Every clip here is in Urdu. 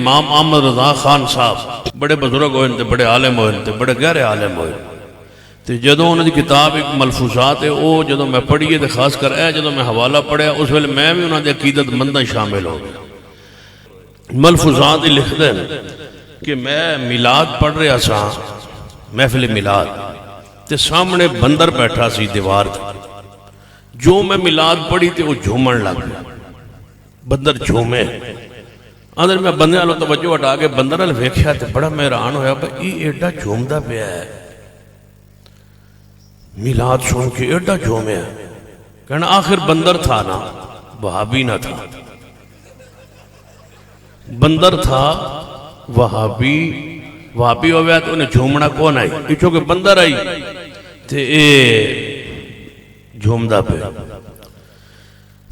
امام احمد رضا خان صاحب بڑے بزرگ ہوئے تھے، بڑے عالم ہوئے تھے، بڑے گہرے عالم ہوئے تو جدوں انہوں کی کتاب ایک ملفوظات ہے وہ جدوں میں پڑھیے تو خاص کر جدوں میں حوالہ پڑھیا اس ویلے میں بھی انہوں نے عقیدت منداں شامل ہو گیا۔ ملفوظات ہی لکھ دیں کہ میں میلاد پڑھ رہا سا، محفل میلاد تے سامنے بندر بیٹھا سی دیوار تے، جو میں میلاد پڑھی تے وہ جھومن لگ گیا، بندر جھومے۔ اندر میں بندے والوں توجہ ہٹا کے بندر وال ویکھیا تے بڑا میں حیران ہویا بھائی یہ ایڈا جھومدا پیا ہے، میلاد سن کے ایڈا جھومیا، کہنا آخر بندر تھا نا، وہابی نہ تھا، بندر تھا وہابی ہویا تو انہیں جھومنا کون آئی، یہ چونکہ بندر آئی تے اے جھومدا پہ۔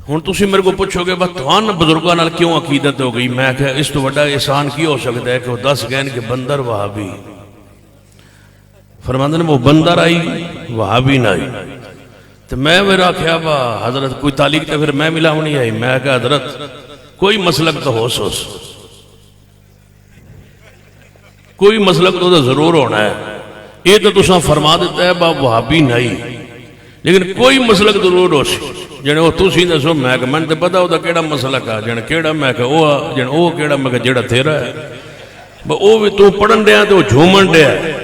ہن تسی میرے کو پوچھو گے بس توان بزرگاں نال کیوں عقیدت ہو گئی؟ میں کہ اس تو بڑا احسان کی ہو سکتا ہے کہ وہ 10 گئن کہ بندر وہابی، فرماندے نے وہ بندر آئی وہابی نہ آئی۔ تو میں میرا کیا با حضرت کوئی تعلیق تے پھر میں ملا ہونی آئی، میں کہ حضرت کوئی مسلک تو ہو سوس، کوئی مسلک تو ضرور ہونا ہے، یہ تو تساں فرما دیتا ہے با وہابی نہیں، لیکن کوئی مسلک ضرور ہو سی جنے وہ تسی دسو، میں کہ من تے پتہ ہوتا کیڑا مسلک ہے، جنے کیڑا میں کہ وہ جنے وہ کیڑا میں کہ جیڑا تیرا ہے، با وہ بھی تو پڑھن دیا تو جھومن دیا ہے،